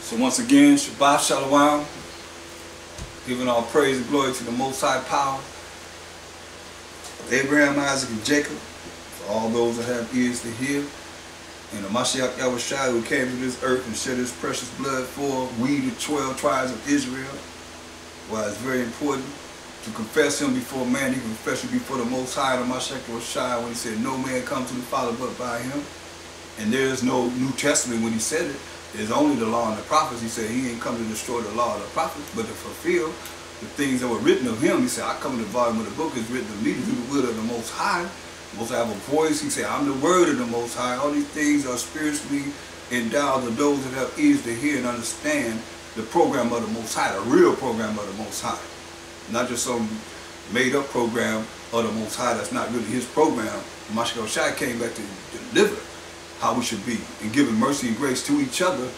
So once again, Shabbat Shalom, giving all praise and glory to the Most High power of Abraham, Isaac, and Jacob, for all those that have ears to hear, and the Mashiach Yahushua who came to this earth and shed his precious blood for we, the 12 tribes of Israel. Well, it's very important to confess him before man. He confessed him before the Most High, the Mashiach Yahushua, when he said, no man comes to the Father but by him. And there is no New Testament when he said it. There's only the law and the prophets. He said he ain't come to destroy the law of the prophets, but to fulfill the things that were written of him. He said, I come in the volume of the book is written of me to do the will of the Most High. The Most High have a voice. He said, I'm the word of the Most High. All these things are spiritually endowed to those that have ears to hear and understand the program of the Most High, the real program of the Most High. Not just some made-up program of the Most High that's not really his program. Mashiach Shai came back to deliver how we should be and giving mercy and grace to each other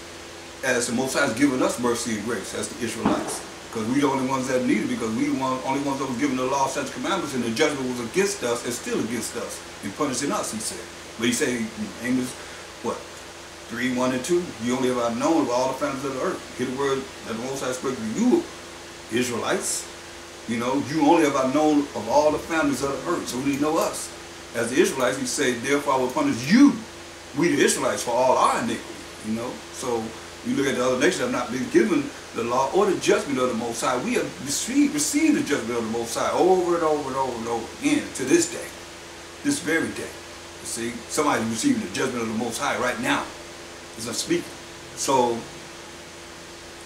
as the Most High has given us mercy and grace as the Israelites. Because we the only ones that need it, because we the only ones that were given the law, statutes, commandments, and the judgment was against us and still against us and punishing us, he said. But he said, Amos, what, 3, 1, and 2, you only have known of all the families of the earth. Hear the word that the Most High spoke to you, Israelites. You know, you only have known of all the families of the earth. So we know us. As the Israelites, he said, therefore I will punish you, we the Israelites, for all our iniquity. You know, so you look at the other nations that have not been given the law or the judgment of the Most High. We have received the judgment of the Most High over and over and over and over again to this day, this very day. You see, somebody's receiving the judgment of the Most High right now as I'm speaking. So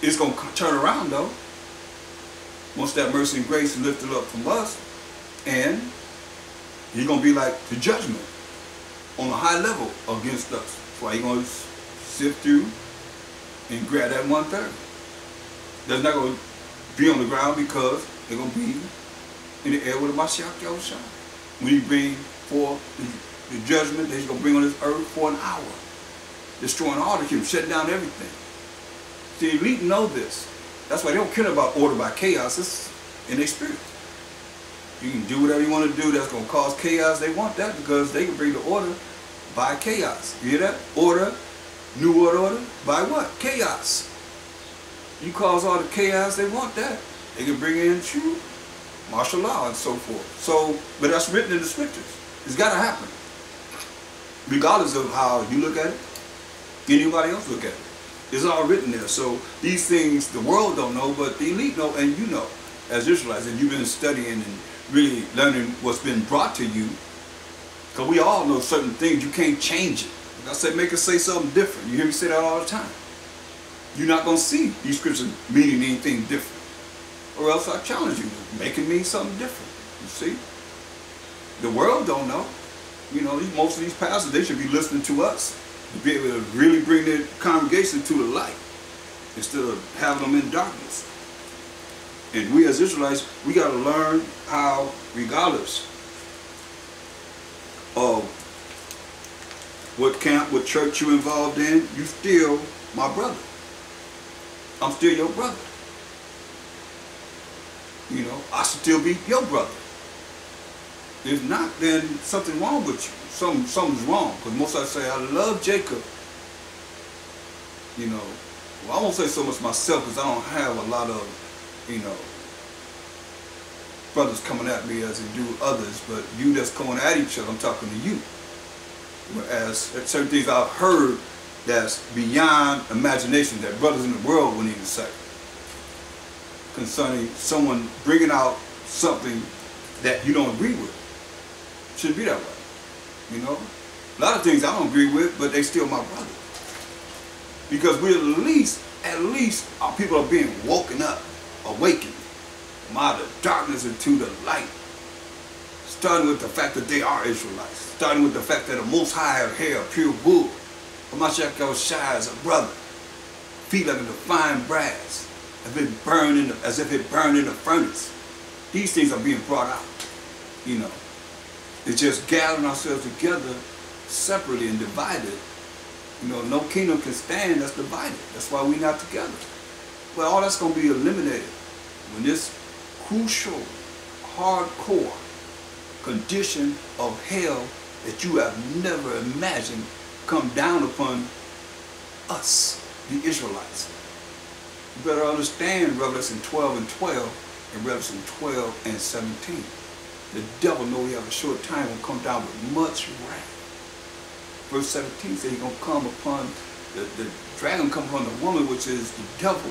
it's going to turn around though. Once that mercy and grace is lifted up from us, and he's going to be like the judgment on a high level against us. That's why he's going to sift through and grab that 1/3. That's not going to be on the ground because they're going to be in the air with the Mashiach Yahushua. When he bring forth the judgment that he's going to bring on this earth for an hour, destroying all the kingdoms, shutting down everything. The elite know this. That's why they don't care about order by chaos. It's in their spirit. You can do whatever you want to do that's going to cause chaos. They want that because they can bring the order by chaos. You hear that? Order, new order by what? Chaos. You cause all the chaos, they want that. They can bring in true martial law and so forth. So, but that's written in the scriptures. It's got to happen. Regardless of how you look at it, anybody else look at it. It's all written there. So these things the world don't know, but the elite know, and you know, as Israelites, and you've been studying and really learning what's been brought to you. Because we all know certain things, you can't change it. Like I said, make us say something different. You hear me say that all the time. You're not going to see these scriptures meaning anything different. Or else I challenge you, make it mean something different. You see? The world don't know. You know, most of these pastors, they should be listening to us to be able to really bring their congregation to the light instead of having them in darkness. And we as Israelites, we got to learn how, regardless of what camp, what church you're involved in, you still my brother. I'm still your brother. You know, I should still be your brother. If not, then something's wrong with you. Something's wrong. Because most of us say, I love Jacob. You know, well, I won't say so much myself because I don't have a lot of, you know, brothers coming at me as they do others, but you that's going at each other, I'm talking to you. Whereas certain things I've heard that's beyond imagination that brothers in the world would even say concerning someone bringing out something that you don't agree with. It shouldn't be that way. You know, a lot of things I don't agree with, but they still my brother. Because we're at least our people are being woken up, awakened from out of darkness into the light. Starting with the fact that they are Israelites. Starting with the fact that the Most High have hair of pure wool. Mashiach Yahushua is a brother. Feet like a fine brass. As if it burned in the furnace. These things are being brought out. You know. It's just gathering ourselves together separately and divided. You know, no kingdom can stand that's divided. That's why we're not together. But all that's going to be eliminated when this crucial, hardcore condition of hell that you have never imagined come down upon us, the Israelites. You better understand Revelation 12 and 12 and Revelation 12 and 17. The devil knows he has a short time will come down with much wrath. Verse 17 says he's going to come upon, the dragon come upon the woman, which is the devil,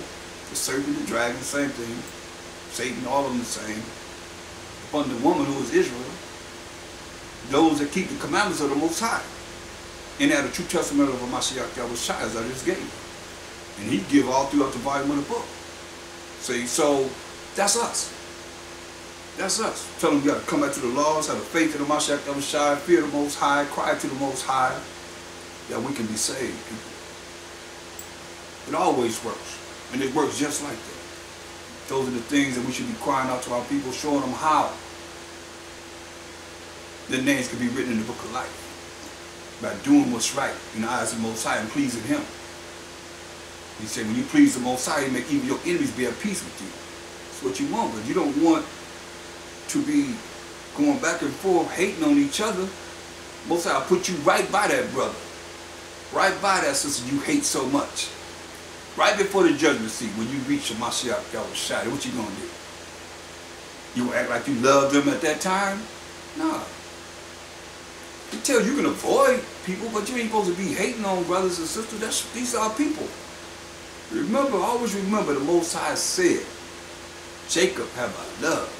the serpent, the dragon, same thing. Satan, all of them the same. Upon the woman who is Israel, those that keep the commandments of the Most High. And that the true testament of Mashiach Yahushua, as I just gave. And he give all throughout the volume of the book. See, so that's us. That's us. Tell them you got to come back to the laws, have the faith in the Mashiach Yahushua, fear the Most High, cry to the Most High, that we can be saved, people. It always works. And it works just like that. Those are the things that we should be crying out to our people, showing them how their names can be written in the book of life. By doing what's right in the eyes of the Most High and pleasing Him. He said, when you please the Most High, He make even your enemies be at peace with you. That's what you want, but you don't want to be going back and forth, hating on each other. Most High will put you right by that brother. Right by that sister you hate so much. Right before the judgment seat, when you reach your Mashiach Yahushua, what you gonna do? You gonna act like you love them at that time? No. You tell you can avoid people, but you ain't supposed to be hating on brothers and sisters. These are people. Remember, always remember the Most High said, Jacob have I loved.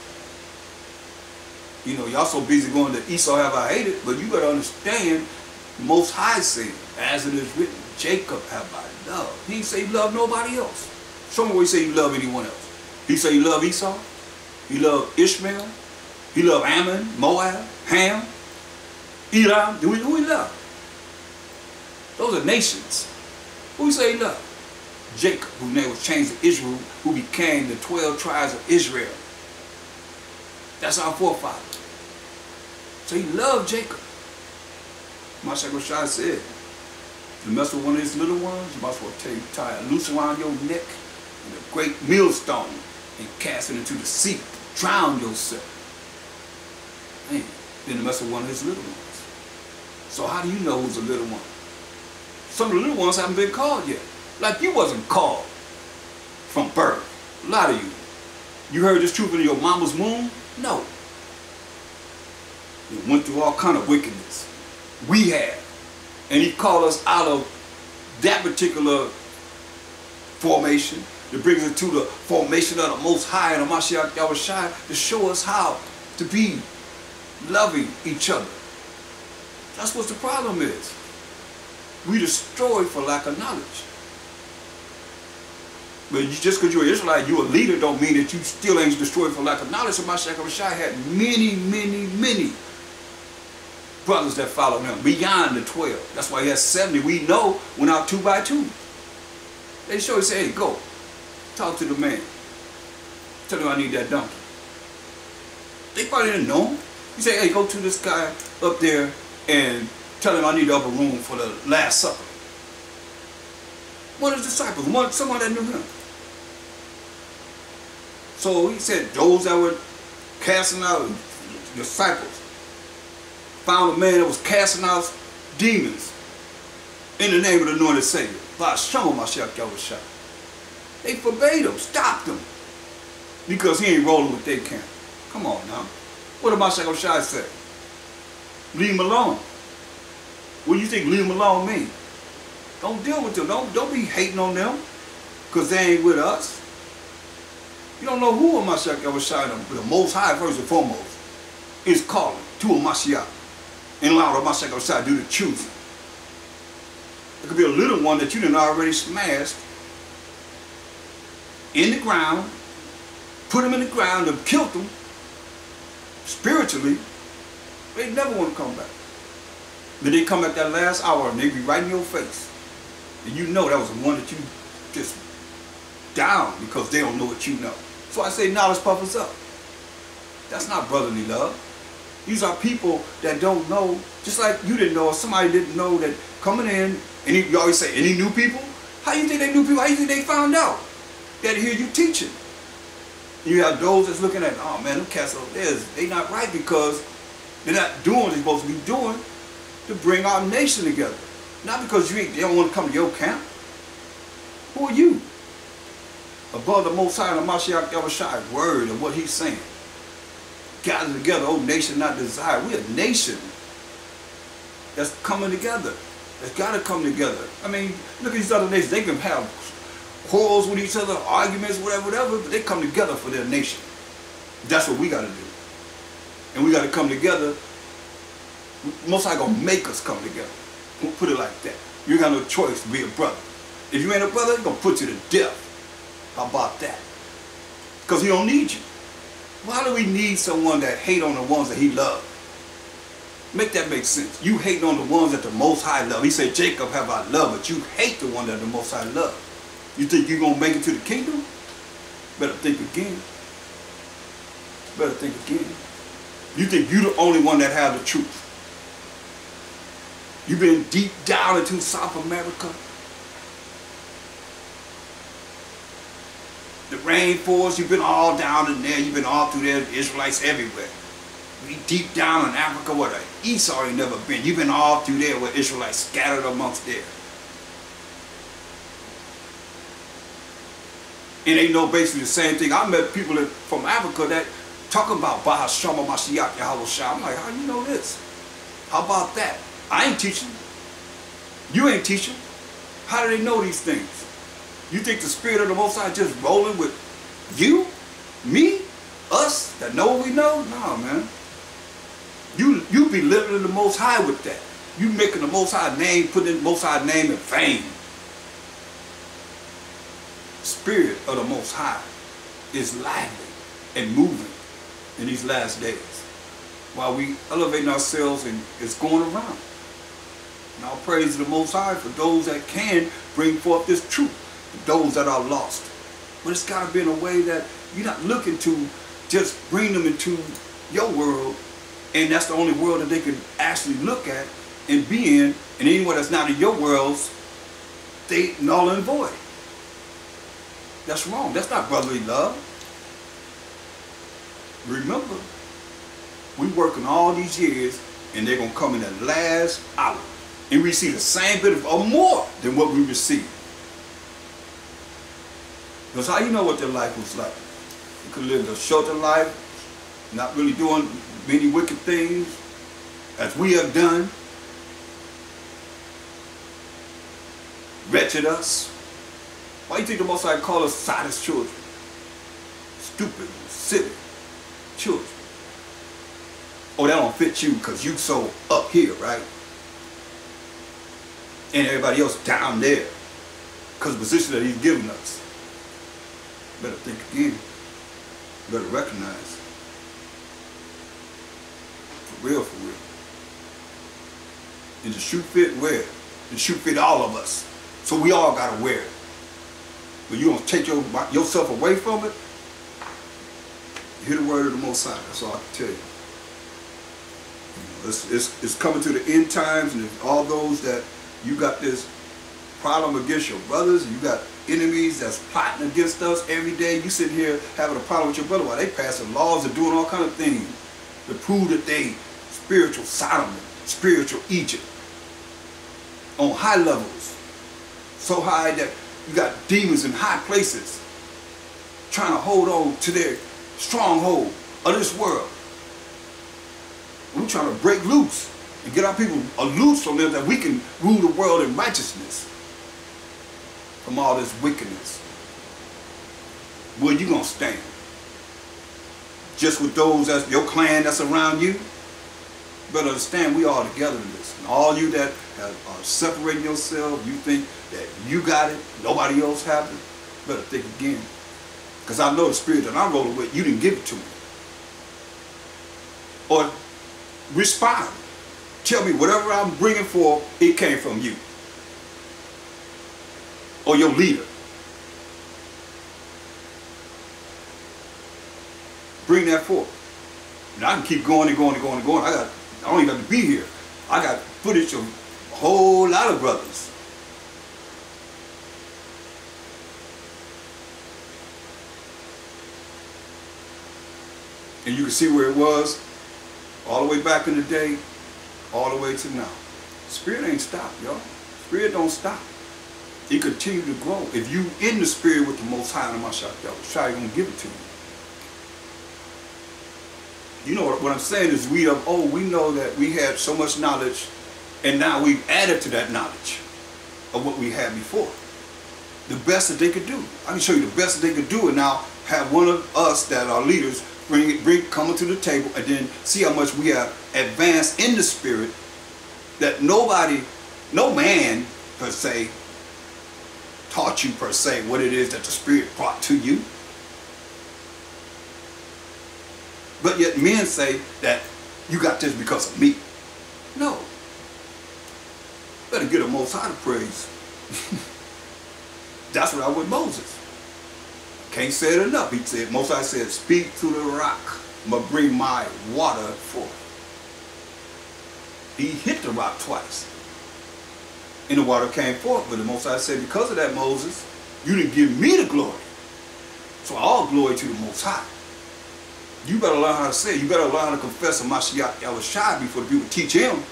You know, y'all so busy going to Esau have I hated, but you got to understand, the Most High said, as it is written, Jacob have I loved. He didn't say he loved nobody else. Show me where he say he loved anyone else. He say he loved Esau. He loved Ishmael. He loved Ammon, Moab, Ham. Elam, who he love? Those are nations. Who he say he loved? Jacob, whose name was changed to Israel, who became the 12 tribes of Israel. That's our forefather. So he loved Jacob. Mashiach said, if you mess with one of his little ones, you might as well tie a noose around your neck and a great millstone and cast it into the sea. Drown yourself. Man, then mess with one of his little ones. So how do you know who's a little one? Some of the little ones haven't been called yet. Like you wasn't called from birth. A lot of you. You heard this truth in your mama's womb? No. You went through all kind of wickedness. We have. And he called us out of that particular formation to bring us into the formation of the Most High and the Mashiach Yahushua to show us how to be loving each other. That's what the problem is. We destroy for lack of knowledge. But just because you're an Israelite, you're a leader, don't mean that you still ain't destroyed for lack of knowledge. So Mashiach Yahushua had many brothers that followed him beyond the 12. That's why he has 70. We know went out 2 by 2. They show he said, hey, go. Talk to the man. Tell him I need that donkey. They probably didn't know him. He said, hey, go to this guy up there and tell him I need the upper room for the Last Supper. One of his disciples, someone that knew him. So he said, those that were casting out disciples found a man that was casting out demons in the name of the anointed Savior. By Shama Mashiach Yahushua. They forbade him, stopped him, because he ain't rolling with their camp. Come on now. What did Mashiach Yahushua say? Leave him alone. What do you think leave him alone mean? Don't deal with them. Don't be hating on them because they ain't with us. You don't know who a Mashiach Yahushua, the Most High first and foremost, is calling to a Mashiach and allow the Mashiach Yahushua to do the choosing. It could be a little one that you done already smashed in the ground, put them in the ground and killed them spiritually. They never want to come back. But they come at that last hour and they be right in your face. And you know that was the one that you just down because they don't know what you know. So I say knowledge puffers up. That's not brotherly love. These are people that don't know, just like you didn't know or somebody didn't know that coming in, and you always say, any new people? How you think they knew people? How you think they found out? They had to hear you teaching. You have those that's looking at, oh man, them cats over there, they not right because they're not doing what they're supposed to be doing to bring our nation together. Not because they don't want to come to your camp. Who are you? above the Most High and the Mashiach Yahushua word and what he's saying. Gather together, oh nation not desire. We're a nation that's coming together. That's got to come together. I mean, look at these other nations. They can have quarrels with each other, arguments, whatever, but they come together for their nation. That's what we got to do. And we got to come together. Most High gonna make us come together. We'll put it like that. You got no choice to be a brother. If you ain't a brother, he's gonna put you to death. How about that? Because he don't need you. Why do we need someone that hate on the ones that he loves? Make that make sense. You hate on the ones that the Most High love. He said, Jacob have I loved, but you hate the one that the Most High love. You think you're going to make it to the kingdom? Better think again. Better think again. You think you're the only one that has the truth. You've been deep down into South America. The rainforest, you've been all down in there. You've been all through there. The Israelites everywhere. We deep down in Africa where the Esau ain't never been. You've been all through there where Israelites scattered amongst there. And they know basically the same thing. I met people from Africa that talking about Baha Shama Mashiach Yahushua. I'm like, how you know this? How about that? I ain't teaching. You ain't teaching. How do they know these things? You think the Spirit of the Most High just rolling with you, me, us that know what we know? No, man. You be living in the Most High with that. You making the Most High name, putting the Most High name in vain. Spirit of the Most High is lively and moving in these last days. While we elevating ourselves and it's going around. And I'll praise the Most High for those that can bring forth this truth. Those that are lost. But it's got to be in a way that you're not looking to just bring them into your world, and that's the only world that they can actually look at and be in, and anyone that's not in your worlds, they null and void. That's wrong. That's not brotherly love. Remember, we working all these years, and they're going to come in the last hour and receive the same bit of, or more than what we received. Because how you know what their life was like? You could live a shorter life, not really doing many wicked things, as we have done. Wretched us. Why do you think the Most High call us saddest children? Stupid, silly children. Oh, that don't fit you because you so up here, right? And everybody else down there because of the position that he's given us. Better think again. Better recognize. For real, for real. And the shoe fit, wear it. The shoe fit all of us. So we all got to wear it. But you don't take yourself away from it, hear the word of the Most High. That's all I can tell you. It's coming to the end times, and all those that you got this problem against your brothers, you got enemies that's plotting against us every day. You sitting here having a problem with your brother while they passing laws and doing all kind of things to prove that they spiritual Sodom, spiritual Egypt on high levels, so high that you got demons in high places trying to hold on to their stronghold of this world. We're trying to break loose and get our people loose from them that we can rule the world in righteousness from all this wickedness. Where you gonna stand? Just with those that's your clan that's around you? Better understand we all together in this. And all you that are separating yourself, you think that you got it, nobody else has it, better think again. Because I know the spirit that I'm rolling with, you didn't give it to me. Or respond. Tell me whatever I'm bringing forth, it came from you. Or your leader. Bring that forth. And I can keep going and going and going and going. I don't even have to be here. I got footage of a whole lot of brothers. And you can see where it was all the way back in the day, all the way to now. Spirit ain't stopped, y'all. Spirit don't stop. it continue to grow. If you in the spirit with the Most High and the Mashiach, Yahushua gonna give it to you. You know what I'm saying is we know that we had so much knowledge, and now we've added to that knowledge of what we had before. The best that they could do. I can show you the best that they could do, and now have one of us that are leaders come to the table, and then see how much we have advanced in the spirit, that nobody, no man per se, taught you per se what it is that the spirit brought to you. But yet men say that you got this because of me. No. Better get a Most High to praise. That's what I with Moses. Can't say it enough. He said, Most High said, speak to the rock, I'm gonna bring my water forth. He hit the rock twice, and the water came forth. But the Most High said, because of that, Moses, you didn't give me the glory. So all glory to the Most High. You better learn how to say it. You better learn how to confess a Mashiach Yahushua before the people. Teach him.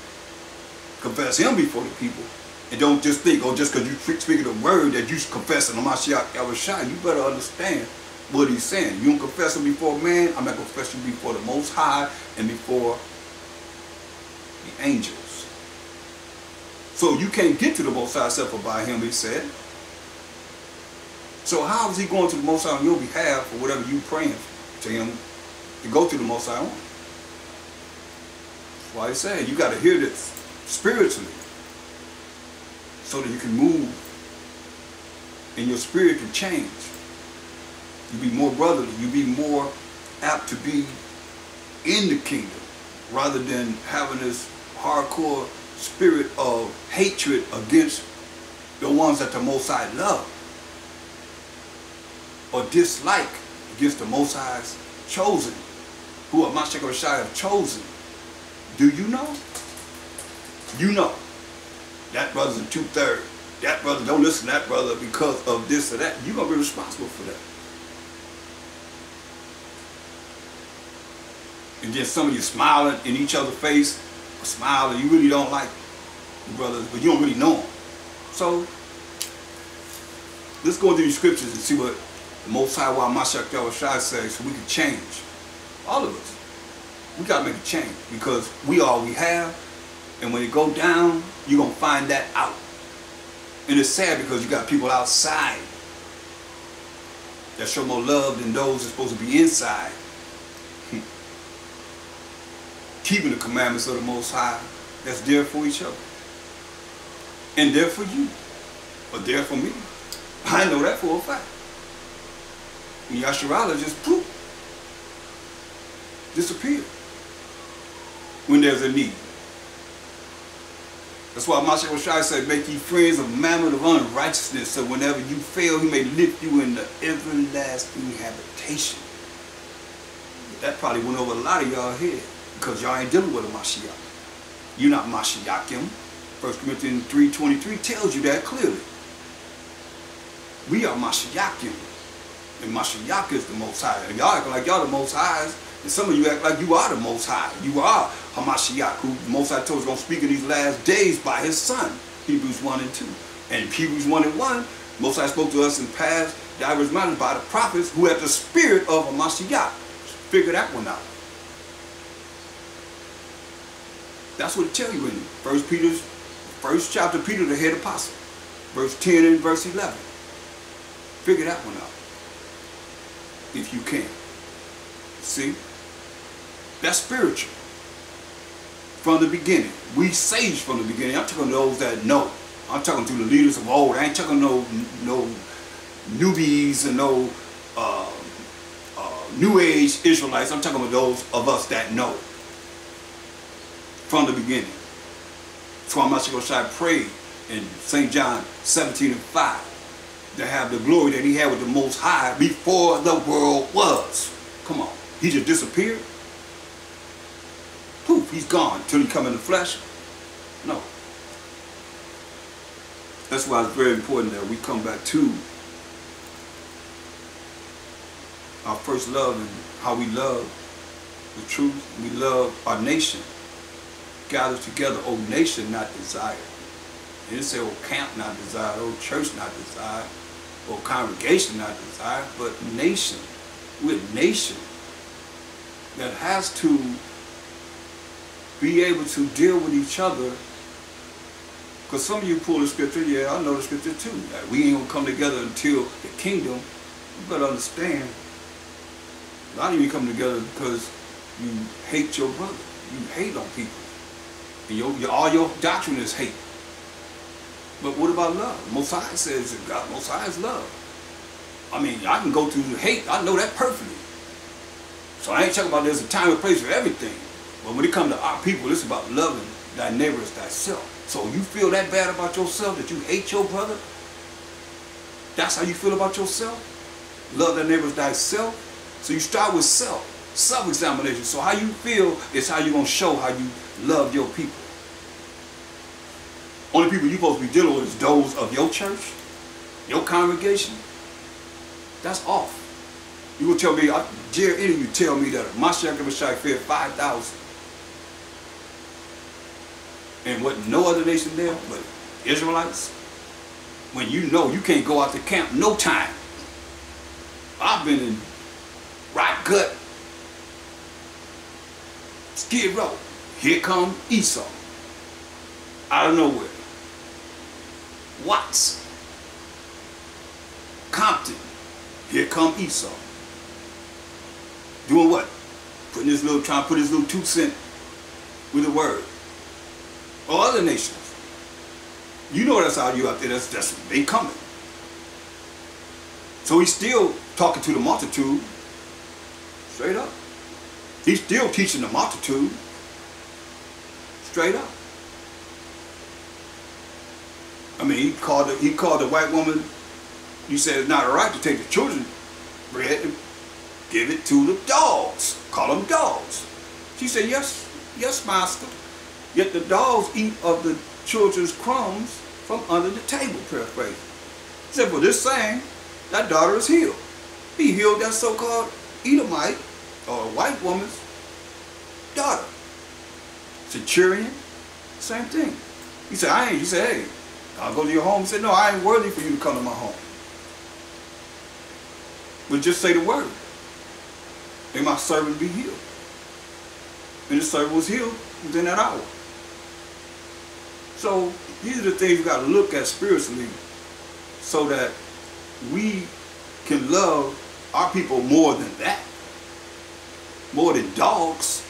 Confess him before the people. And don't just think, oh, just because you speak the word that you confessing a Mashiach Yahushua. You better understand what he's saying. You don't confess him before man. I'm not going to confess you before the Most High and before the angels. So you can't get to the Most High except for by him, he said. So how is he going to the Most High on your behalf for whatever you praying to him to go to the Most High on? That's why he's saying you got to hear this spiritually, so that you can move and your spirit can change. You be more brotherly. You be more apt to be in the kingdom rather than having this hardcore spirit of hatred against the ones that the Most High love, or dislike against the Most High's chosen, who are Mashiach Yahushua have chosen. Do you know? You know. That brother's in 2/3. That brother, don't listen to that brother because of this or that. You're going to be responsible for that. And then some of you smiling in each other's face, smiling, you really don't like the brothers, but you don't really know them. So, let's go into these scriptures and see what the Most High Mashiach Yahushua says so we can change. All of us. We got to make a change because we all we have. And when it go down, you're going to find that out. And it's sad because you got people outside that show more love than those that's supposed to be inside. Keeping the commandments of the Most High, that's there for each other. And there for you. Or there for me. I know that for a fact. And Yasharala just poof, disappeared when there's a need. That's why Mashiach Yahushua said, make ye friends of mammon of unrighteousness, so whenever you fail, he may lift you in the everlasting habitation. That probably went over a lot of y'all head, because y'all ain't dealing with a Mashiach. You're not Mashiachim. 1 Corinthians 3:23 tells you that clearly. We are Mashiachim. And Mashiach is the Most High. And y'all act like y'all the Most Highs. And some of you act like you are the Most High. You are Hamashiach, who the Most High told us going to speak in these last days by his Son. Hebrews 1 and 2. And Hebrews 1 and 1, Most High spoke to us in past diverse matters by the prophets who have the spirit of Hamashiach. Figure that one out. That's what it tells you in 1 Peter's first chapter, Peter the head apostle. Verse 10 and verse 11. Figure that one out. If you can. See? That's spiritual. From the beginning. We sage from the beginning. I'm talking to those that know. I'm talking to the leaders of old. I ain't talking no newbies and no New Age Israelites. I'm talking about those of us that know. From the beginning. That's why Mashiach Yahushua prayed in St. John 17 and 5 to have the glory that he had with the Most High before the world was. Come on. He just disappeared. Poof, he's gone until he come in the flesh. No. That's why it's very important that we come back to our first love and how we love the truth. We love our nation. Gather together, O nation, not desire. It didn't say, oh, camp not desired, oh, church not desired, or congregation not desired, but nation. We're a nation that has to be able to deal with each other. Because some of you pull the scripture, yeah, I know the scripture too. That we ain't gonna come together until the kingdom. You better understand, a lot of you come together because you hate your brother. You hate on people. And all your doctrine is hate. But what about love? Most High says that God, Most High is love. I mean, I can go through hate. I know that perfectly. So I ain't talking about there's a time and place for everything. But when it comes to our people, it's about loving thy neighbor as thyself. So you feel that bad about yourself that you hate your brother? That's how you feel about yourself? Love thy neighbor as thyself? So you start with self. Self-examination. So how you feel is how you're going to show how you love your people. Only people you're supposed to be dealing with is those of your church, your congregation. That's off. You will tell me, dare any of you tell me that Mashiach Messiah fed 5,000 and wasn't no other nation there but Israelites? When you know you can't go out to camp no time. I've been in Rock Gut, Skid Row. Here come Esau. Out of nowhere. Watts. Compton. Here come Esau. Doing what? Trying to put his little 2 cents with the word. Or other nations. You know that's how you out there. That's they coming. So he's still talking to the multitude. Straight up. He's still teaching the multitude. Straight up. I mean, he called the white woman. He said it's not all right to take the children's bread and give it to the dogs. Call them dogs. She said, yes, yes, master. Yet the dogs eat of the children's crumbs from under the table, paraphrase. He said, for this saying, that daughter is healed. He healed that so-called Edomite or white woman's daughter. Centurion, same thing. He said, he said, hey, I'll go to your home. He said, no, I ain't worthy for you to come to my home. But just say the word. And my servant be healed. And the servant was healed within that hour. So these are the things we got to look at spiritually so that we can love our people more than that. More than dogs.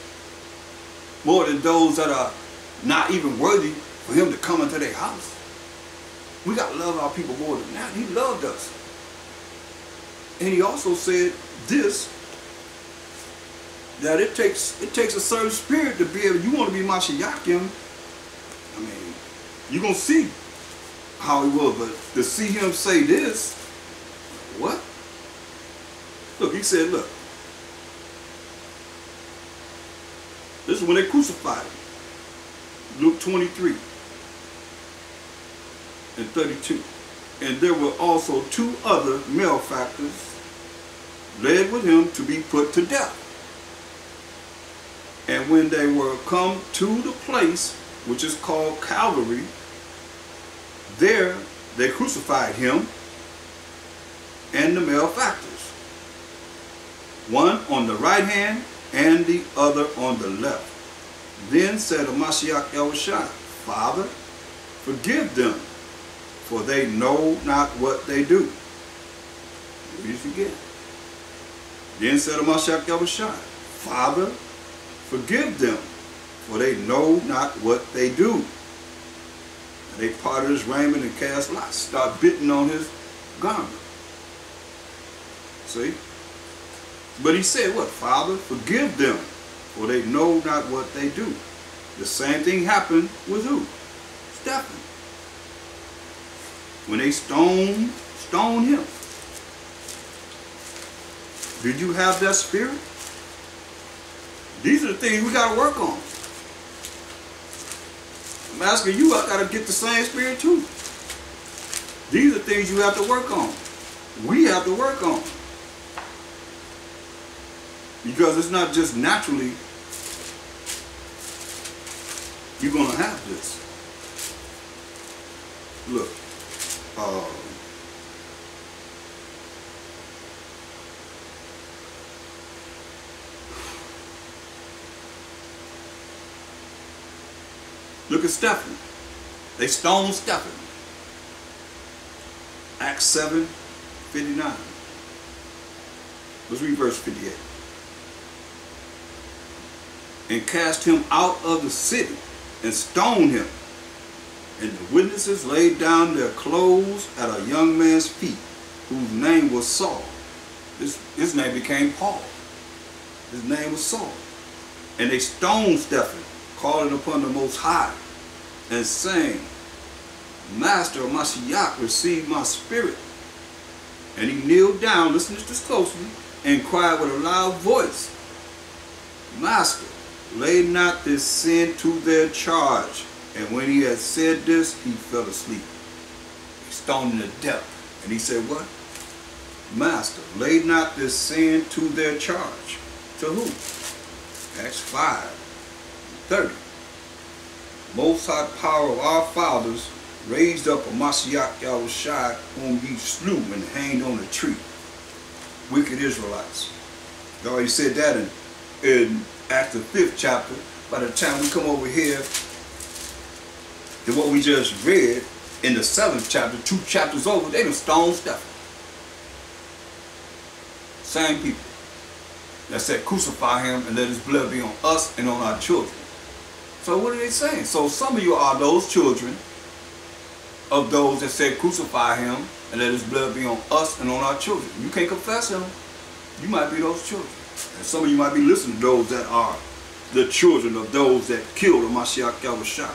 More than those that are not even worthy for him to come into their house. We got to love our people more than that. He loved us. And he also said this, that it takes a certain spirit to be able, you want to be Mashiachim, I mean, you're going to see how he was, but to see him say this, what? Look, he said, look, this is when they crucified him. Luke 23 and 32. And there were also 2 other malefactors led with him to be put to death. And when they were come to the place which is called Calvary, there they crucified him and the malefactors, one on the right hand and the other on the left. Then said Mashiach Yahushua, Father, forgive them, for they know not what they do. Read it again. Then said Mashiach Yahushua, Father, forgive them, for they know not what they do. And they parted his raiment and cast lots, start biting on his garment. See? But he said what? Father, forgive them, for they know not what they do. The same thing happened with who? Stephen. When they stoned him. Did you have that spirit? These are the things we got to work on. I'm asking you, I got to get the same spirit too. These are things you have to work on. We have to work on. Because it's not just naturally you're going to have this. Look. Look at Stephen. They stoned Stephen. Acts 7:59. Let's read verse 58. And cast him out of the city and stoned him. And the witnesses laid down their clothes at a young man's feet, whose name was Saul. His name became Paul. His name was Saul. And they stoned Stephen, calling upon the Most High, and saying, Master of Mashiach, receive my spirit. And he kneeled down, listen to this closely, and cried with a loud voice, Master, lay not this sin to their charge. And when he had said this, he fell asleep. He stoned him to death. And he said, what? Master, lay not this sin to their charge. To who? Acts 5:30. Most High power of our fathers raised up a Mashiach Yahushua, whom ye slew and hanged on a tree. Wicked Israelites. I already said that in Acts the 5th chapter. By the time we come over here to what we just read in the 7th chapter, 2 chapters over, they done stoned Stephen. Same people that said crucify him and let his blood be on us and on our children. So what are they saying? So some of you are those children of those that said crucify him and let his blood be on us and on our children. You can't confess him, you might be those children. And some of you might be listening to those that are the children of those that killed the Mashiach Yahushua.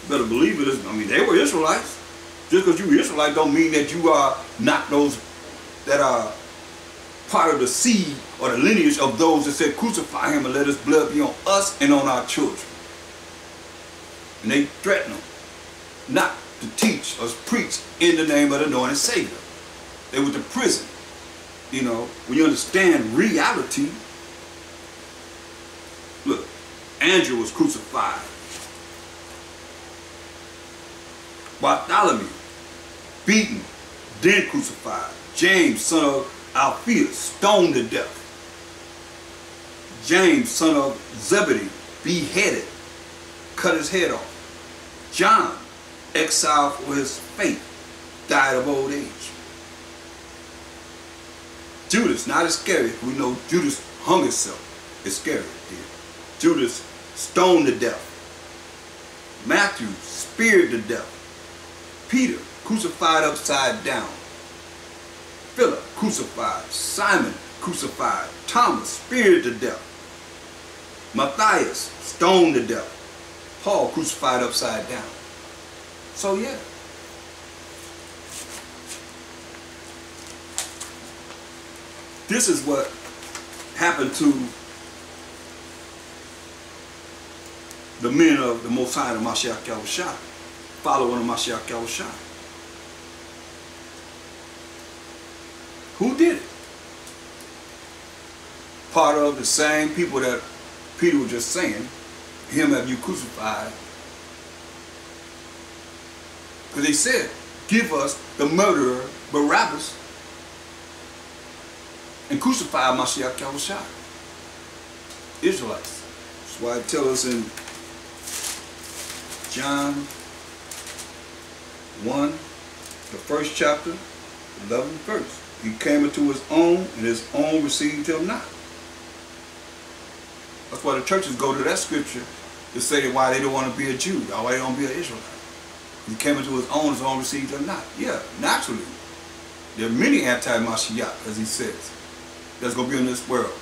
You better believe it. I mean, they were Israelites. Just because you Israelite don't mean that you are not those that are part of the seed or the lineage of those that said crucify him and let his blood be on us and on our children. And they threaten them not to teach or preach in the name of the anointed Savior. They went to prison. You know, when you understand reality, look, Andrew was crucified. Bartholomew, beaten, then crucified. James, son of Alphaeus, stoned to death. James, son of Zebedee, beheaded, cut his head off. John, exiled for his faith, died of old age. Judas, not Iscariot, we know Judas hung himself. Iscariot did. Judas stoned to death. Matthew speared to death. Peter crucified upside down. Philip crucified. Simon crucified. Thomas speared to death. Matthias stoned to death. Paul crucified upside down. So yeah. This is what happened to the men of the Most High, the Mashiach Yahushua, following the Mashiach Yahushua. Who did it? Part of the same people that Peter was just saying, him have you crucified. Because they said, give us the murderer Barabbas and crucify Mashiach Yahushua. Israelites. That's why it tells us in John 1, the 1st chapter, 11th verse. He came into his own, and his own received him not. That's why the churches go to that scripture to say why they don't want to be a Jew, or why they don't be an Israelite. He came into his own received him not. Yeah, naturally. There are many anti-Mashiach, as he says, that's going to be in this world.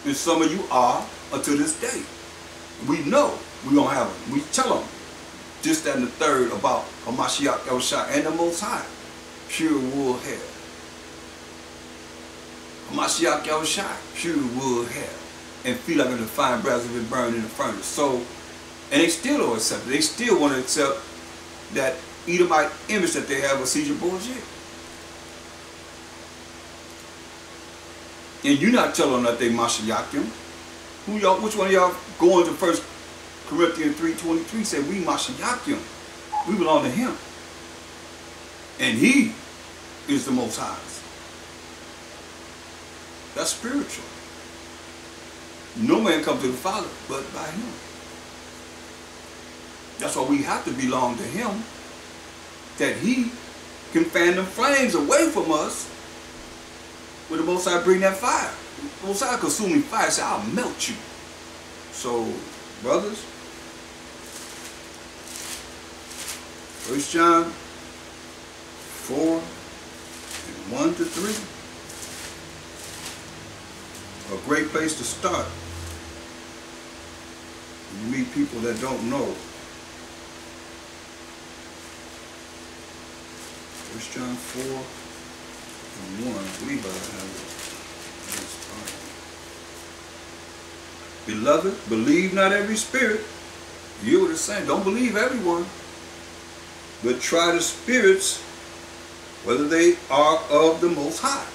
And some of you are until this day. We know we don't have them. We tell them this, that, and the third about a Mashiach Yahushua and the Most High. Pure wool hair. A Mashiach Yahushua, pure wool hair. And feel like the fine brass have been burned in the furnace. So, and they still don't accept it. They still want to accept that Edomite image that they have of Caesar Borgia. And you're not telling them that they Mashiachim. Who y'all? Which one of y'all going to 1 Corinthians 3:23 said we Mashiachim? We belong to him. And he is the Most High. That's spiritual. No man comes to the Father but by him. That's why we have to belong to him, that he can fan the flames away from us when the Most High bring that fire. The Most High consuming fire say, I'll melt you. So, brothers, 1 John 4 and 1 to 3. A great place to start. When you meet people that don't know. 1 John 4 and 1. I believe I have it. Beloved, believe not every spirit. You were the same. Don't believe everyone. But try the spirits, whether they are of the Most High.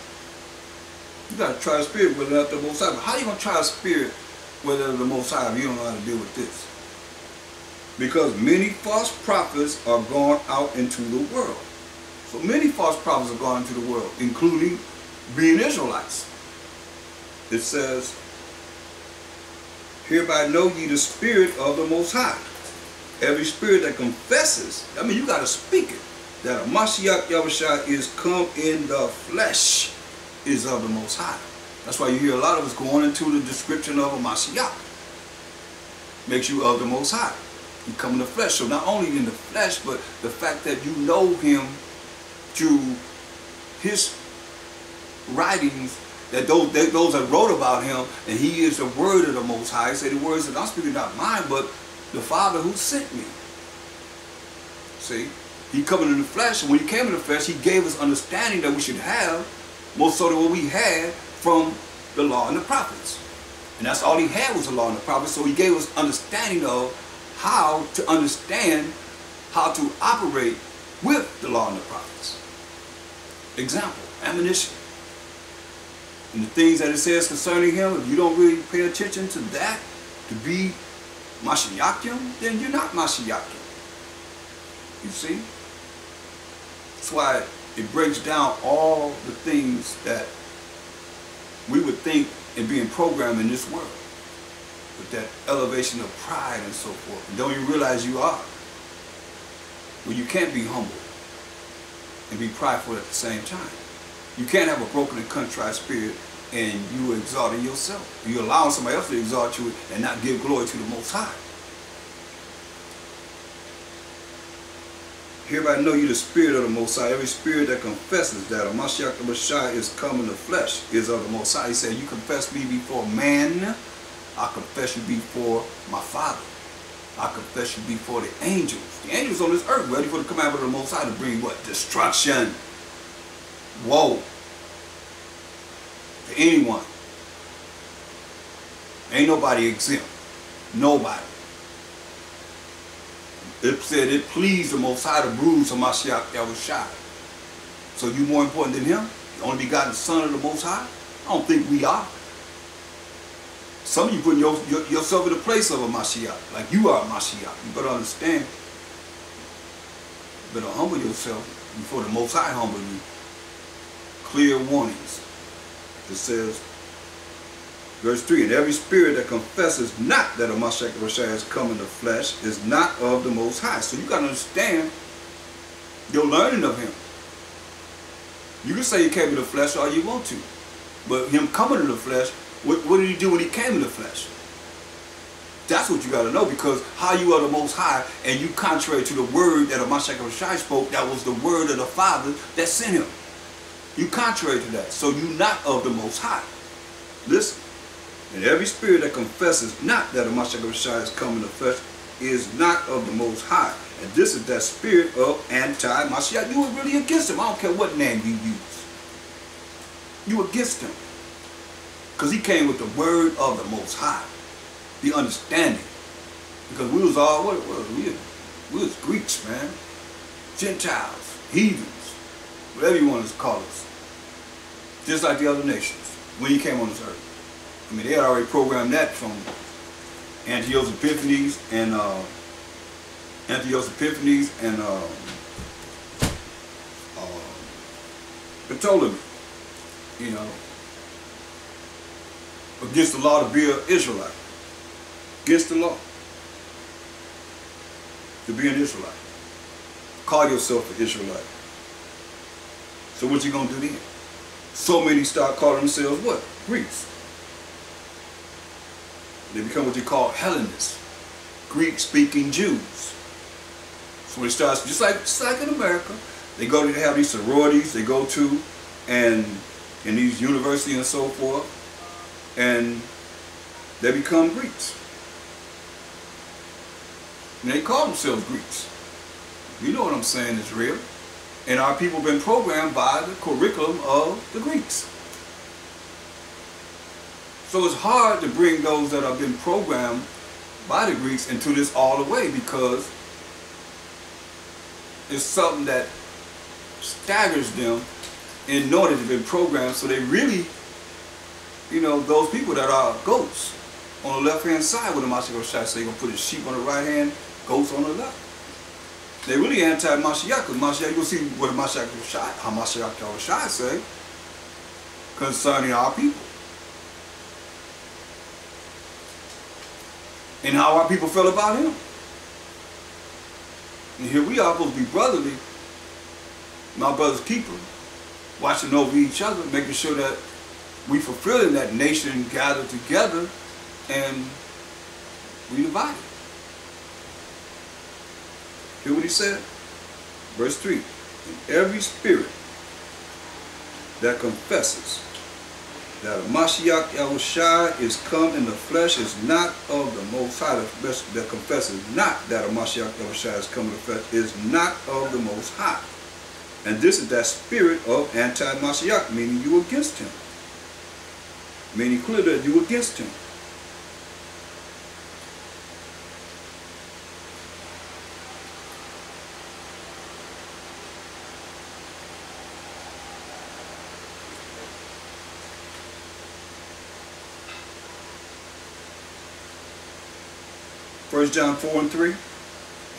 You got to try the spirit whether they're of the Most High. But how are you going to try a spirit whether they're the Most High if you don't know how to deal with this? Because many false prophets are gone out into the world. So many false prophets are gone into the world, including being Israelites. It says, hereby know ye the spirit of the Most High. Every spirit that confesses, I mean, you got to speak it, that a Mashiach Yahushua is come in the flesh, is of the Most High. That's why you hear a lot of us going into the description of a Mashiach. Makes you of the Most High. You come in the flesh. So not only in the flesh, but the fact that you know him through his writings, that those that wrote about him, and he is the word of the Most High. Say the words that I'm speaking not mine, but the Father who sent me. See, he coming in the flesh, and when he came in the flesh, he gave us understanding that we should have, most so than what we had from the law and the prophets. And that's all he had was the law and the prophets. So he gave us understanding of how to understand, how to operate with the law and the prophets. Example, admonition. And the things that it says concerning him, if you don't really pay attention to that, to be Mashiachim, then you're not Mashiachim. You see? That's why it breaks down all the things that we would think in being programmed in this world. With that elevation of pride and so forth. And don't you realize you are? Well, you can't be humble and be prideful at the same time. You can't have a broken and contrite spirit and you exalting yourself. You allow somebody else to exalt you and not give glory to the Most High. Hereby know you the spirit of the Most High. Every spirit that confesses that a Mashiach the Messiah is come in the flesh is of the Most High. He said, you confess me before man, I confess you before my Father. I confess you before the angels. The angels on this earth ready for the commandment of the Most High to bring what? Destruction. Woe. To anyone. Ain't nobody exempt. Nobody. It said it pleased the Most High to bruise of Mashiach Yahushua. So you more important than him? The only begotten Son of the Most High? I don't think we are. Some of you putting yourself in the place of a Mashiach, like you are a Mashiach. You better understand. You better humble yourself before the Most High humble you. Clear warnings. It says, verse 3, and every spirit that confesses not that a Mashiach Messiah has come in the flesh is not of the Most High. So you got to understand your learning of him. You can say he came in the flesh all you want to, but him coming in the flesh, what did he do when he came in the flesh? That's what you got to know, because how you are the Most High and you contrary to the word that a Mashiach Messiah spoke, that was the word of the Father that sent him. You contrary to that, so you not of the Most High. Listen. And every spirit that confesses not that a Mashiach Messiah has come in the flesh is not of the Most High. And this is that spirit of anti-Mashiach. You were really against him. I don't care what name you use. You against him. Because he came with the word of the Most High. The understanding. Because we was all, what was we? We was Greeks, man. Gentiles. Heathens. Whatever you want to call us. Just like the other nations. When he came on this earth. I mean, they had already programmed that from Antiochus Epiphanes and controlling me, you know, against the law to be an Israelite, against the law to be an Israelite. Call yourself an Israelite. So what you gonna do then? So many start calling themselves what? Greeks. They become what they call Hellenists, Greek-speaking Jews. So it starts just like in America. They have these sororities. They go to, and in these universities and so forth, and they become Greeks. And they call themselves Greeks. You know what I'm saying is real. And our people have been programmed by the curriculum of the Greeks. So it's hard to bring those that have been programmed by the Greeks into this all the way, because it's something that staggers them in knowing they've been programmed. So they really, you know, those people that are ghosts on the left hand side, with the Mashiach Shai say, you're going to put a sheep on the right hand, goats on the left. They really anti-Mashiach, because Mashiach, you'll see what the Mashiach Shai say concerning our people. And how our people felt about him. And here we are supposed to be brotherly, my brother's keeper, watching over each other, making sure that we fulfilling that nation gathered together, and we divided. Hear what he said? Verse 3. And every spirit that confesses that Mashiach Yahushua is come in the flesh is not of the Most High. That confesses not that Mashiach Yahushua is come in the flesh is not of the Most High. And this is that spirit of anti-Mashiach, meaning you against him. Meaning clear that you against him. First John 4:3.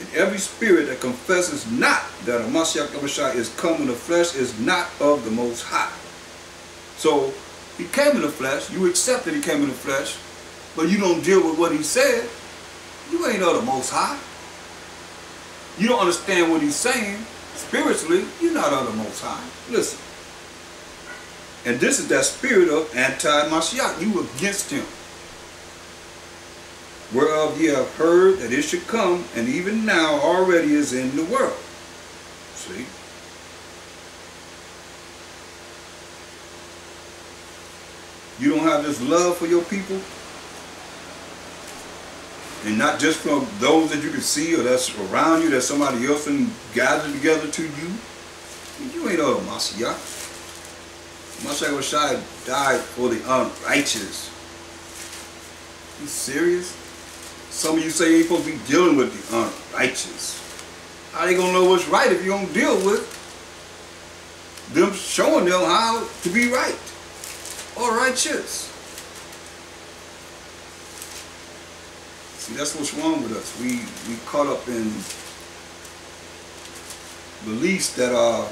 And every spirit that confesses not that a Mashiach Yahushua is come in the flesh is not of the Most High. So he came in the flesh, you accept that he came in the flesh, but you don't deal with what he said, you ain't of the Most High. You don't understand what he's saying spiritually, you're not of the Most High. Listen. And this is that spirit of anti-Mashiach, you against him. Whereof ye have heard that it should come, and even now already is in the world. See? You don't have this love for your people, and not just from those that you can see or that's around you, that somebody else and gathered together to you. You ain't of Mashiach. Mashiach Shai died for the unrighteous. You serious? Some of you say you ain't supposed to be dealing with the unrighteous. How they gonna know what's right if you don't deal with them showing them how to be right or righteous? See, that's what's wrong with us. We caught up in beliefs that are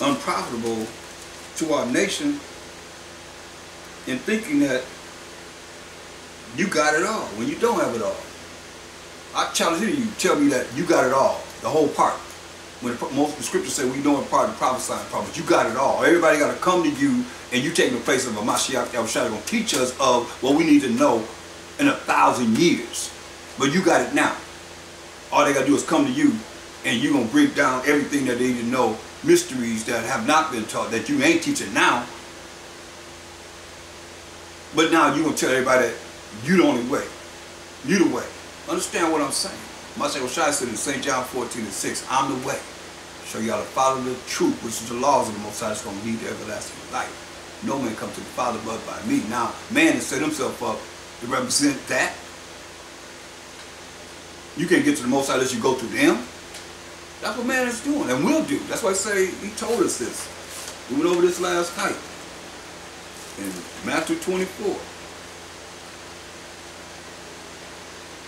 unprofitable to our nation, in thinking that you got it all when you don't have it all. I challenge you to tell me that you got it all, the whole part. When most of the scriptures say we know in part and prophesying prophets, you got it all. Everybody got to come to you, and you taking the place of a Mashiach Yahushua going to teach us of what we need to know in 1,000 years. But you got it now. All they got to do is come to you, and you're going to break down everything that they need to know, mysteries that have not been taught, that you ain't teaching now. But now you're going to tell everybody that you the only way. You the way. Understand what I'm saying? Mashiach Shai said in St. John 14:6, I'm the way. Show you how to follow the truth, which is the laws of the Most High, that's going to lead to everlasting life. No man come to the Father but by me. Now, man has set himself up to represent that. You can't get to the Most High unless you go through them. That's what man is doing and will do. That's why I say he told us this. We went over this last night in Matthew 24.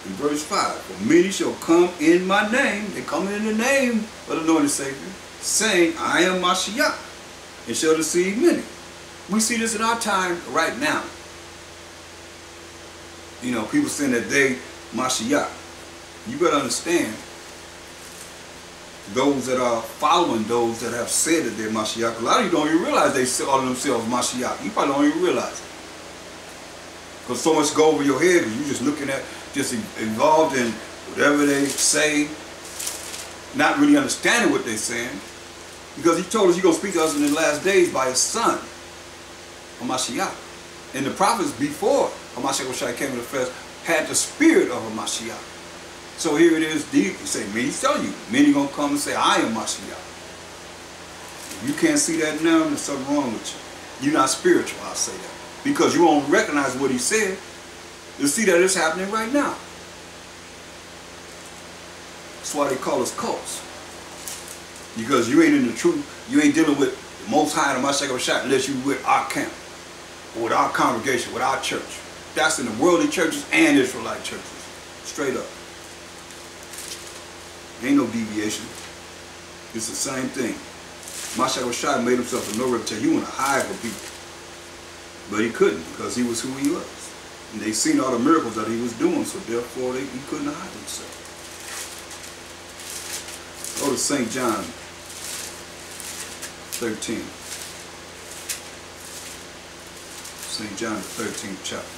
In verse 5, for many shall come in my name, they come in the name of the Lord and Savior, saying, I am Mashiach, and shall deceive many. We see this in our time right now. You know, people saying that they Mashiach. You better understand, those that are following those that have said that they're Mashiach, a lot of you don't even realize they call themselves Mashiach. You probably don't even realize it. Because so much go over your head because you're just looking at, just involved in whatever they say, not really understanding what they're saying. Because he told us he's going to speak to us in the last days by his son, Hamashiach. And the prophets before Hamashiach came in the flesh had the spirit of Hamashiach. So here it is, he say, he's telling you, many going to come and say, I am Mashiach. If you can't see that now, there's something wrong with you. You're not spiritual, I'll say that. Because you won't recognize what he said. You'll see that it's happening right now. That's why they call us cults. Because you ain't in the truth, you ain't dealing with the Most High and Mashiach unless you with our camp, or with our congregation, with our church. That's in the worldly churches and Israelite churches. Straight up. Ain't no deviation. It's the same thing. Mashiach made himself a no reputation. He wanted to hide from people. But he couldn't because he was who he was. And they seen all the miracles that he was doing, so therefore he couldn't hide himself. Go to St. John 13. St. John the 13th chapter.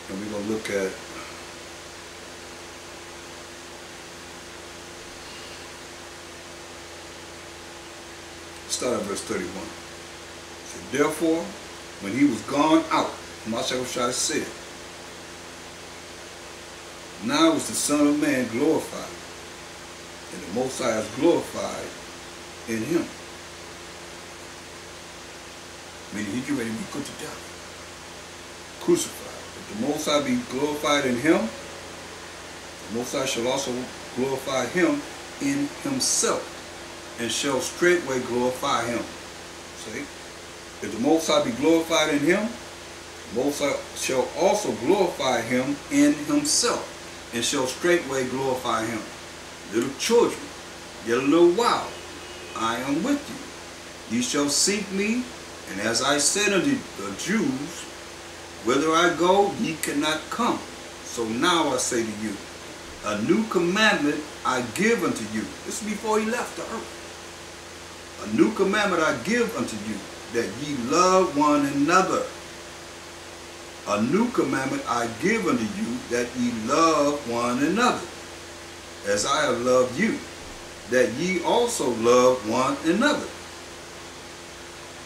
And we're going to look at start at verse 31. So therefore, when he was gone out, Mashiach said, now is the Son of Man glorified, and the Most High is glorified in him. Meaning he get ready to be put to death, crucified. If the Most High be glorified in him, the Most High shall also glorify him in himself, and shall straightway glorify him. See? If the Most High be glorified in him, the Most High shall also glorify him in himself, and shall straightway glorify him. Little children, yet a little while, I am with you. Ye shall seek me, and as I said unto the Jews, whither I go, ye cannot come. So now I say to you, a new commandment I give unto you. This is before he left the earth. A new commandment I give unto you, that ye love one another. A new commandment I give unto you, that ye love one another. As I have loved you, that ye also love one another.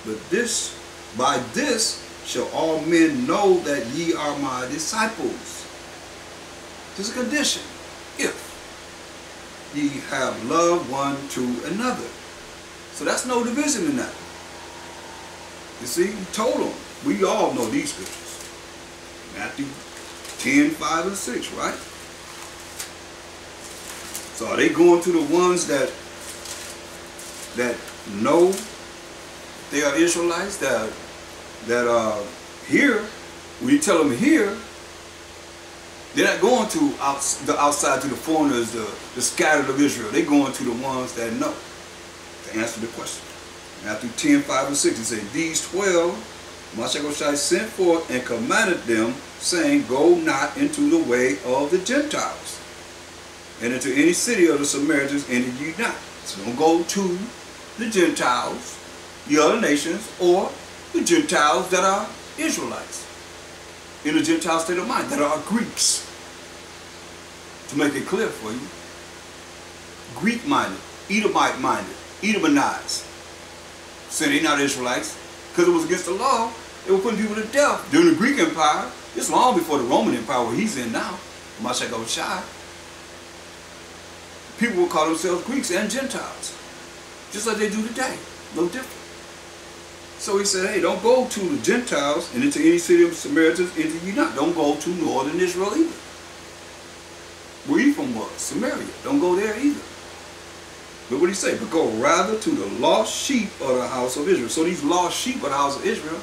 But this, by this shall all men know that ye are my disciples. This is a condition. If ye have loved one to another. So that's no division in that. You see, he told them. We all know these scriptures. Matthew 10, 5, and 6, right? So are they going to the ones that know they are Israelites, that are here? When you tell them here, they're not going to the outside to the foreigners, the scattered of Israel. They're going to the ones that know. To answer the question. Matthew 10, 5, and 6, he said, these 12 Mashiach sent forth and commanded them, saying, go not into the way of the Gentiles, and into any city of the Samaritans enter ye not. So don't go to the Gentiles, the other nations, or the Gentiles that are Israelites, in the Gentile state of mind, that are Greeks. To make it clear for you, Greek-minded, Edomite-minded, Edomanites, said they're not Israelites, because it was against the law. They were putting people to death during the Greek Empire. It's long before the Roman Empire, where he's in now, Mashiach. People will call themselves Greeks and Gentiles, just like they do today, no different. So he said, hey, don't go to the Gentiles and into any city of the Samaritans, enter ye not. Don't go to northern Israel either. Where Ephraim was, Samaria. Don't go there either. But what did he say? But go rather to the lost sheep of the house of Israel. So these lost sheep of the house of Israel,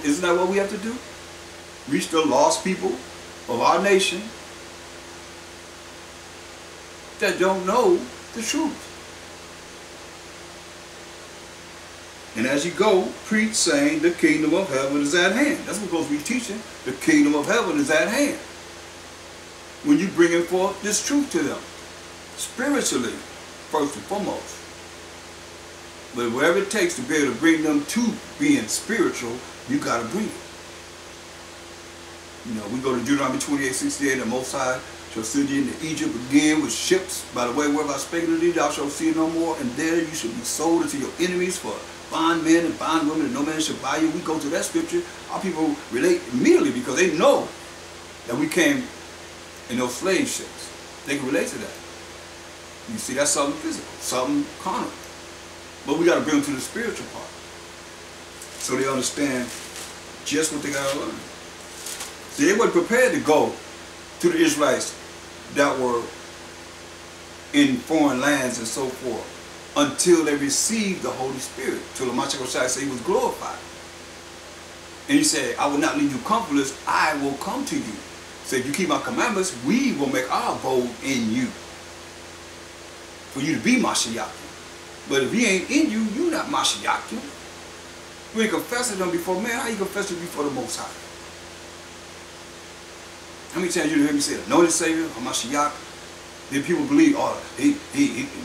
isn't that what we have to do? Reach the lost people of our nation that don't know the truth. And as you go, preach, saying, the kingdom of heaven is at hand. That's what we're supposed to be teaching. The kingdom of heaven is at hand. When you bringing forth this truth to them, spiritually, first and foremost. But whatever it takes to be able to bring them to being spiritual, you got to bring it. You know, we go to Deuteronomy 28:68, the Most High shall send you into Egypt again with ships. By the way, wherever I spake unto thee, thou shalt see it no more. And there you shall be sold unto your enemies for bondmen and bondwomen, and no man shall buy you. We go to that scripture. Our people relate immediately because they know that we came in those slave ships. They can relate to that. You see, that's something physical, something carnal. But we got to bring them to the spiritual part so they understand just what they got to learn. See, they weren't prepared to go to the Israelites that were in foreign lands and so forth until they received the Holy Spirit. Till the Mashiach said he was glorified. And he said, I will not leave you comfortless, I will come to you. So if you keep my commandments, we will make our abode in you. For you to be Mashiach. But if he ain't in you, you're not Mashiach. You ain't confessing them before man, how you confess it before the Most High? How many times you hear me say, anointed Savior, or Mashiach? Then people believe, oh, he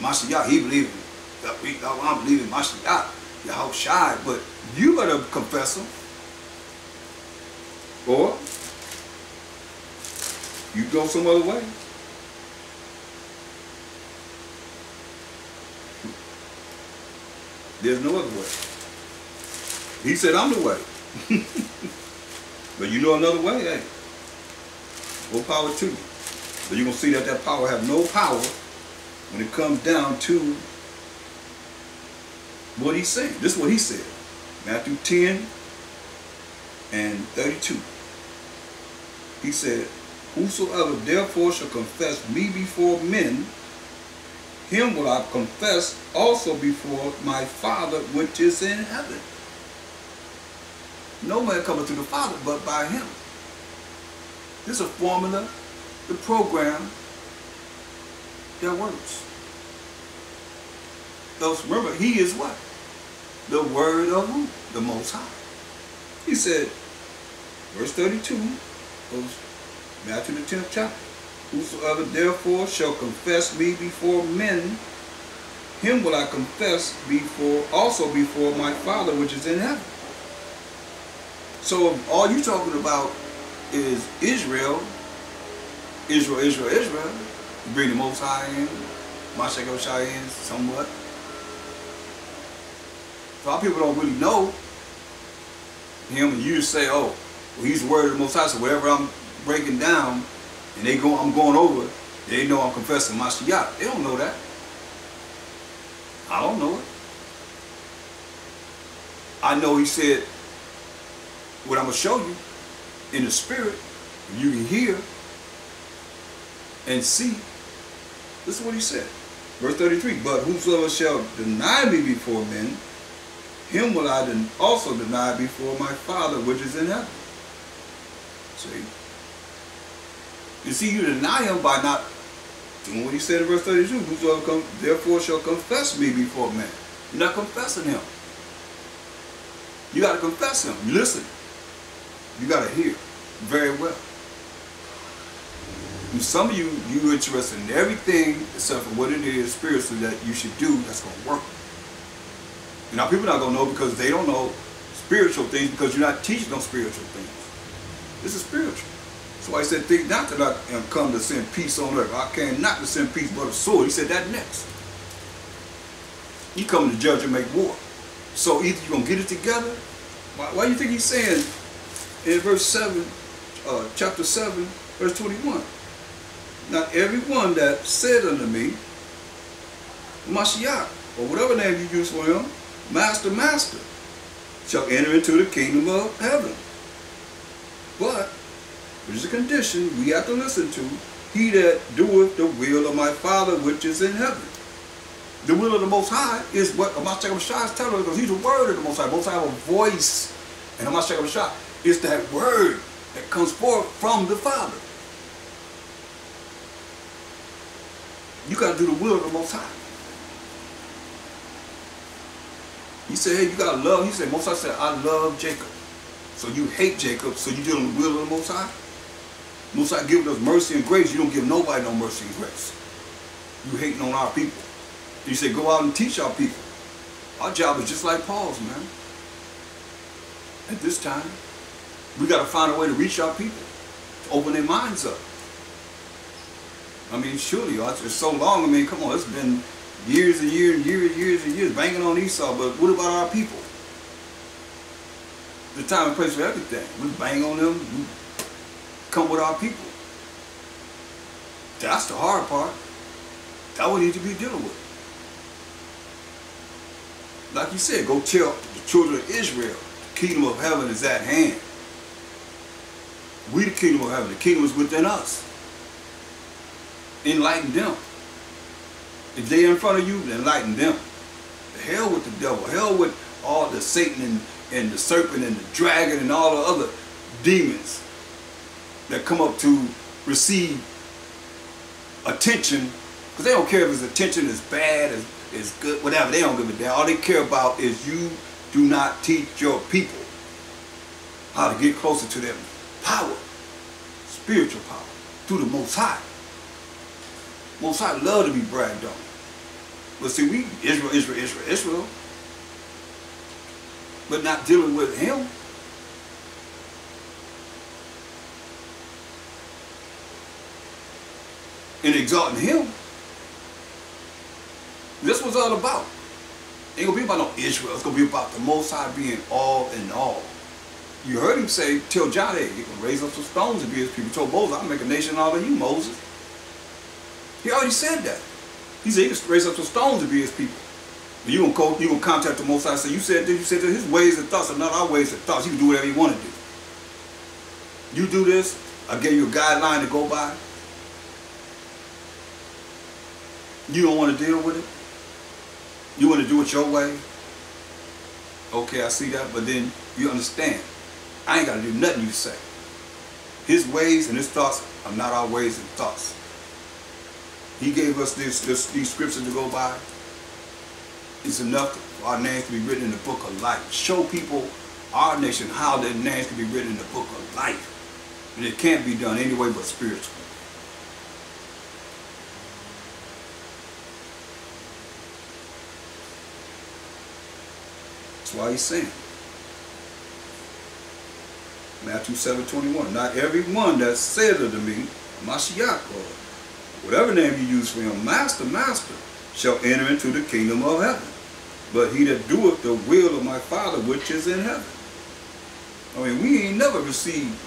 Mashiach, he believes in I believe in Mashiach, Yahweh Shai, but you better confess him. Or you go some other way. There's no other way. He said, I'm the way. But you know another way, hey. More power to you. But you're going to see that that power have no power when it comes down to what he's saying. This is what he said. Matthew 10 and 32. He said, whosoever therefore shall confess me before men, him will I confess also before my Father which is in heaven. No man cometh to the Father but by him. This is a formula, the program that works. Those, remember, he is what? The word of who? The Most High. He said, verse 32, goes Matthew the 10th chapter. Whosoever therefore shall confess me before men, him will I confess also before my Father which is in heaven. So all you talking about is Israel, you bring the Most High in, Mashiach Shai in somewhat. So our people don't really know him, and you just say, oh, well, he's the word of the Most High, so whatever I'm breaking down, and I'm going over, they know I'm confessing Mashiach. They don't know that. I don't know it. I know he said, what I'm going to show you in the spirit, you can hear and see. This is what he said. Verse 33, but whosoever shall deny me before men, him will I also deny before my Father which is in heaven. See? You see, you deny him by not doing what he said in verse 32. Whosoever therefore shall confess me before men. You're not confessing him. You got to confess him. Listen. You got to hear very well. And some of you interested in everything except for what it is spiritually that you should do that's going to work. And now people are not going to know because they don't know spiritual things because you're not teaching them spiritual things. This is spiritual. So I said, think not that I am come to send peace on earth. I came not to send peace but a sword. He said that next. He come to judge and make war. So either you're going to get it together. Why do you think he's saying in verse 7, chapter 7, verse 21? Not everyone that said unto me, Mashiach, or whatever name you use for him, Master, Master, shall enter into the kingdom of heaven. But, which is a condition we have to listen to, he that doeth the will of my Father which is in heaven. The will of the Most High is what Mashiach Shai is telling us, because he's the word of the Most High. Most High have a voice, and Mashiach Shai is that word that comes forth from the Father. You got to do the will of the Most High. He said, hey, you got to love. He said, Most High said, I love Jacob. So you hate Jacob, so you dealing with the will of the Most High? Most High giving us mercy and grace. You don't give nobody no mercy and grace. You hating on our people. You say, go out and teach our people. Our job is just like Paul's, man. At this time, we got to find a way to reach our people, to open their minds up. I mean, surely, it's so long. I mean, come on, it's been years and years and years and years banging on Esau, but what about our people? The time and place for everything. We bang on them, we come with our people. That's the hard part. That we need to be dealing with. Like you said, go tell the children of Israel, the kingdom of heaven is at hand. We the kingdom of heaven. The kingdom is within us. Enlighten them. If they're in front of you, enlighten them. The hell with the devil. Hell with all the Satan and the serpent and the dragon and all the other demons that come up to receive attention. Because they don't care if his attention is bad, is good, whatever. They don't give a damn. All they care about is you do not teach your people how to get closer to them. Power, spiritual power, through the Most High. Most High love to be bragged on. But see, we, Israel, but not dealing with him. And exalting him. This was all about. It ain't gonna be about no Israel. It's gonna be about the Most High being all in all. You heard him say, tell John, hey, you can raise up some stones to be his people. He told Moses, I'll make a nation out of you, Moses. He already said that. He said he can raise up some stones to be his people. You gonna contact the Most High and say, you said that his ways and thoughts are not our ways and thoughts. You can do whatever you want to do. You do this, I gave you a guideline to go by. You don't want to deal with it. You want to do it your way. Okay, I see that, but then you understand. I ain't got to do nothing you say. His ways and his thoughts are not our ways and thoughts. He gave us these scriptures to go by. It's enough for our names to be written in the book of life. Show people, our nation, how their names can be written in the book of life. And it can't be done any way but spiritual. That's why he's saying. Matthew 7:21. Not every one that said unto me, Mashiach, or whatever name you use for him, Master, Master, shall enter into the kingdom of heaven. But he that doeth the will of my Father which is in heaven. I mean, we ain't never received